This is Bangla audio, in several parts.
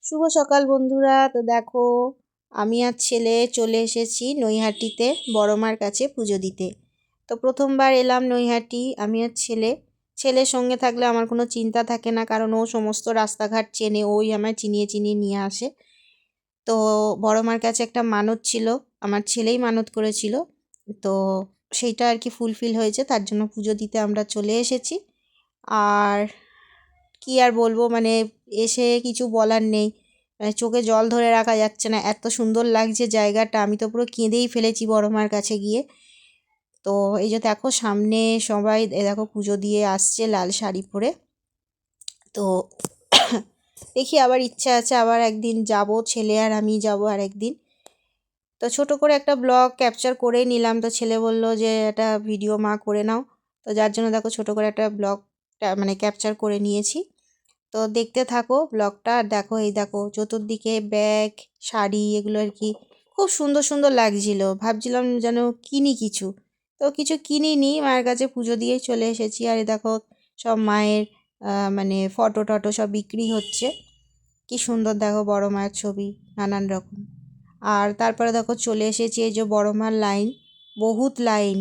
শুভ সকাল বন্ধুরা। তো দেখো, আমি আর ছেলে চলে এসেছি নৈহাটিতে বড় মার কাছে পুজো দিতে। তো প্রথমবার এলাম নৈহাটি আমি আর ছেলের সঙ্গে থাকলে আমার কোনো চিন্তা থাকে না, কারণ ও সমস্ত রাস্তাঘাট চেনে, ওই আমায় চিনিয়ে চিনিয়ে নিয়ে আসে। তো বড় মার কাছে একটা মানত ছিল, আমার ছেলেই মানত করেছিল। তো সেইটা আর কি ফুলফিল হয়েছে, তার জন্য পুজো দিতে আমরা চলে এসেছি। আর কি আর বলবো, মানে এসে কিছু বলার নেই, মানে চোখে জল ধরে রাখা যাচ্ছে না, এত সুন্দর লাগছে জায়গাটা। আমি তো পুরো কেঁদেই ফেলেছি বড় মার কাছে গিয়ে। তো এই যে দেখো সামনে সবাই দেখো পুজো দিয়ে আসছে লাল শাড়ি পরে। তো দেখি আবার ইচ্ছা আছে আবার একদিন যাব, ছেলে আর আমি যাব আর একদিন। তো ছোট করে একটা ব্লগ ক্যাপচার করেই নিলাম, তো ছেলে বলল যে একটা ভিডিও মা করে নাও। তো যার জন্য দেখো ছোট করে একটা ব্লগ মানে ক্যাপচার করে নিয়েছি। তো দেখতে থাকো ব্লগটা। আর দেখো, এই দেখো চতুর্দিকে ব্যাগ, শাড়ি, এগুলো আর কি খুব সুন্দর সুন্দর লাগছিল। ভাবছিলাম যেন কিনি কিছু, তো কিছু কিনিনি, মায়ের কাছে পুজো দিয়ে চলে এসেছি। আর এই দেখো সব মায়ের মানে ফটো টটো সব বিক্রি হচ্ছে। কি সুন্দর দেখো বড় মায়ের ছবি, নানান রকম। আর তারপরে দেখো চলে এসেছি এই যে বড় মার লাইন, বহুত লাইন।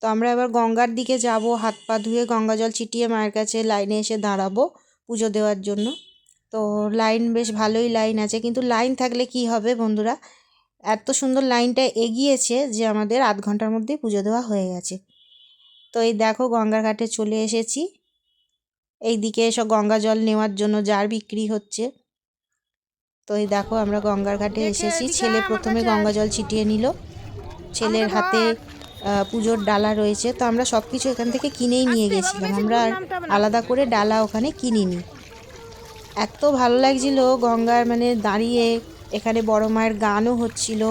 তো আমরা এবার গঙ্গার দিকে যাব, হাত পা ধুয়ে গঙ্গা জল ছিটিয়ে মায়ের কাছে লাইনে এসে দাঁড়াবো পুজো দেওয়ার জন্য। তো লাইন বেশ ভালোই লাইন আছে, কিন্তু লাইন থাকলে কি হবে বন্ধুরা, এত সুন্দর লাইনটা এগিয়েছে যে আমাদের আধ ঘন্টার মধ্যেই পুজো দেওয়া হয়ে গেছে। তো এই দেখো গঙ্গার ঘাটে চলে এসেছি, এই দিকে সব গঙ্গা জল নেওয়ার জন্য জার বিক্রি হচ্ছে। তো এই দেখো আমরা গঙ্গার ঘাটে এসেছি, ছেলে প্রথমে গঙ্গা জল ছিটিয়ে নিল, ছেলের হাতে পুজোর ডালা রয়েছে। তো আমরা সব কিছু এখান থেকে কিনেই নিয়ে গেছিলাম, আমরা আর আলাদা করে ডালা ওখানে কিনিনি। এত ভালো লাগছিল গঙ্গার মানে দাঁড়িয়ে, এখানে বড় মায়ের গানও হচ্ছিল,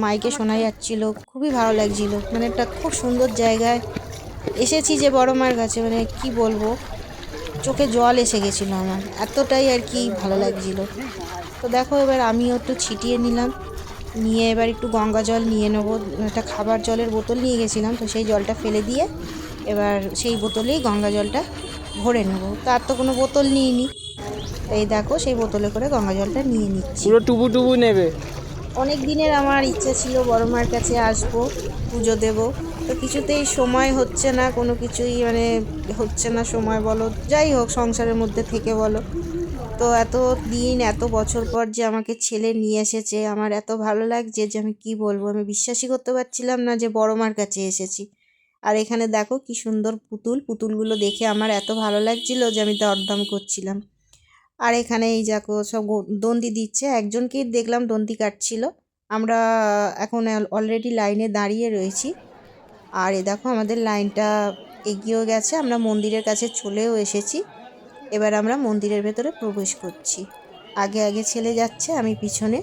মাইকে শোনা যাচ্ছিল, খুবই ভালো লাগছিল। মানে একটা খুব সুন্দর জায়গায় এসেছি যে বড় মায়ের কাছে, মানে কি বলবো, চোখে জল এসে গেছিলো আমার, এতটাই আর কি ভালো লাগছিল। তো দেখো এবার আমিও একটু ছিটিয়ে নিলাম, নিয়ে এবার একটু গঙ্গা জল নিয়ে নেবো। একটা খাবার জলের বোতল নিয়ে গেছিলাম, তো সেই জলটা ফেলে দিয়ে এবার সেই বোতলেই গঙ্গা জলটা ভরে নেবো। তার তো কোনো বোতল নিইনি, এই দেখো সেই বোতলে করে গঙ্গা জলটা নিয়ে নিচ্ছি। পুরো টুবু টুবু নেবে। অনেক দিনের আমার ইচ্ছা ছিল বড় মার কাছে আসবো, পুজো দেব। তো কিছুতেই সময় হচ্ছে না, কোনো কিছুই মানে হচ্ছে না সময় বলো, যাই হোক সংসারের মধ্যে থেকে বলো। তো এত দিন এত বছর পর যে আমাকে ছেলে নিয়ে এসেছে, আমার এত ভালো লাগছে যে আমি কি বলবো, আমি বিশ্বাসই করতে পারছিলাম না যে বড় মার কাছে এসেছি। আর এখানে দেখো কি সুন্দর পুতুলগুলো দেখে আমার এত ভালো লাগছিল যে আমি দরদাম করছিলাম। আর এখানে এই দেখো সব দন্ডি দিচ্ছে, একজনকেই দেখলাম দন্ডি কাটছিল। আমরা এখন অলরেডি লাইনে দাঁড়িয়ে রয়েছি। আর এ দেখো আমাদের লাইনটা এগিয়েও গেছে, আমরা মন্দিরের কাছে চলেও এসেছি। এবার আমরা মন্দিরের ভেতরে প্রবেশ করছি, আগে আগে ছেলে যাচ্ছে, আমি পিছনে।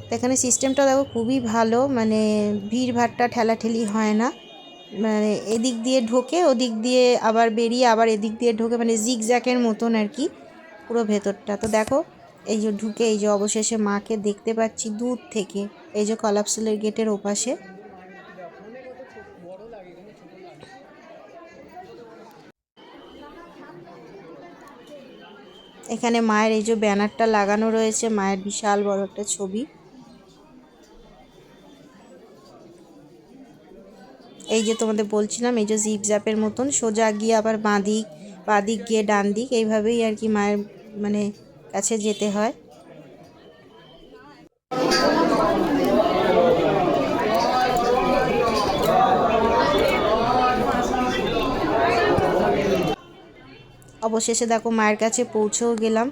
তো এখানে সিস্টেমটা দেখো খুবই ভালো, মানে ভিড় ভাট্টা ঠেলাঠেলি হয় না, মানে এদিক দিয়ে ঢোকে ওদিক দিয়ে আবার বেরিয়ে আবার এদিক দিয়ে ঢোকে, মানে জিগজ্যাকের মতন আর কি পুরো ভেতরটা। তো দেখো এই যে ঢুকে এই যে অবশেষে মাকে দেখতে পাচ্ছি দূর থেকে, এই যে কলাপসুলের গেটের ওপাশে। এখানে মায়ের এই যে ব্যানারটা লাগানো রয়েছে, মায়ের বিশাল বড় একটা ছবি। এই যে তোমাদের বলছিলাম এই যে জিপজ্যাপের মতন সোজা গিয়ে আবার বাঁদিক গিয়ে ডান দিক, এইভাবেই আর কি মায়ের মানে কাছে যেতে হয়। অবশেষে দেখো মায়ের কাছে পৌঁছেও গেলাম।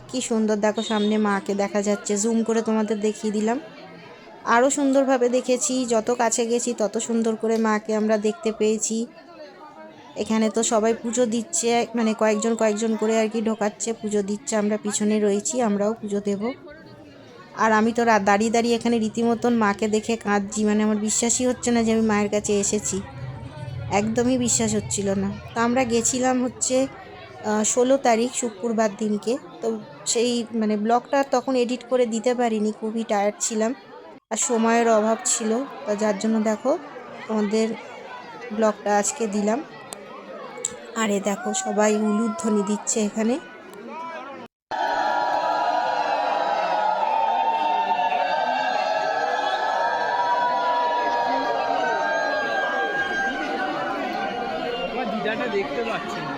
কি সুন্দর দেখো সামনে মাকে দেখা যাচ্ছে, জুম করে তোমাদের দেখিয়ে দিলাম। আরও সুন্দরভাবে দেখেছি, যত কাছে গেছি তত সুন্দর করে মাকে আমরা দেখতে পেয়েছি। এখানে তো সবাই পুজো দিচ্ছে, মানে কয়েকজন করে আর কি ঢোকাচ্ছে, পুজো দিচ্ছে, আমরা পিছনে রয়েছি, আমরাও পুজো দেব। আর আমি তো দাঁড়িয়ে দাঁড়িয়ে এখানে রীতিমতন মাকে দেখে কাঁদছি, মানে আমার বিশ্বাসই হচ্ছে না যে আমি মায়ের কাছে এসেছি, একদমই বিশ্বাস হচ্ছিল না। তো আমরা গেছিলাম হচ্ছে 16 তারিখ শুক্রবার দিনকে। তো সেই মানে ব্লগটা তখন এডিট করে দিতে পারিনি, খুবই টায়ার্ড ছিলাম আর সময়ের অভাব ছিল। তা যার জন্য দেখো তোমাদের ব্লগটা আজকে দিলাম। আরে দেখো সবাই উলুধ্বনি দিচ্ছে এখানে। দেখতে পাচ্ছি না।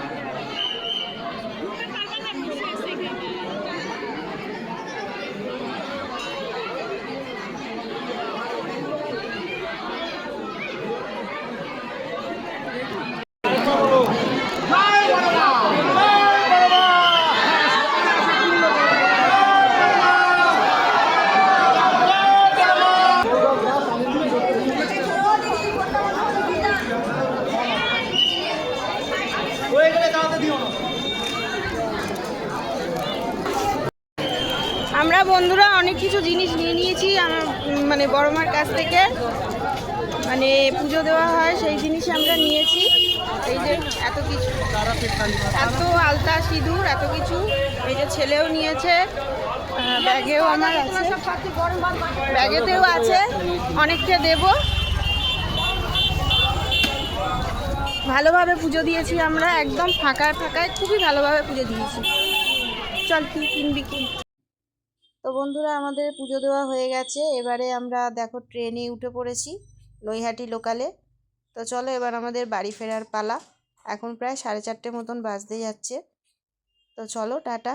আমরা বন্ধুরা অনেক কিছু জিনিস নিয়ে নিয়েছি আমার মানে বড় মার কাছ থেকে, মানে পুজো দেওয়া হয় সেই জিনিস আমরা নিয়েছি। এই যে এত কিছু, এত আলতা সিঁদুর এত কিছু, এই যে ছেলেও নিয়েছে, ব্যাগেও আমার আছে, ব্যাগেতেও আছে, অনেককে দেব। ভালোভাবে পুজো দিয়েছি আমরা, একদম ফাঁকায় ফাঁকায় খুবই ভালোভাবে পুজো দিয়েছি। চল কি কিনবি কি। তো বন্ধুরা আমাদের পুজো দেওয়া হয়ে গেছে, এবারে আমরা দেখো ট্রেনে উঠে পড়েছি নৈহাটি লোকালে। তো চলো এবার আমাদের বাড়ি ফেরার পালা। এখন প্রায় 4:30 মতন বাজতে যাচ্ছে। তো চলো টাটা।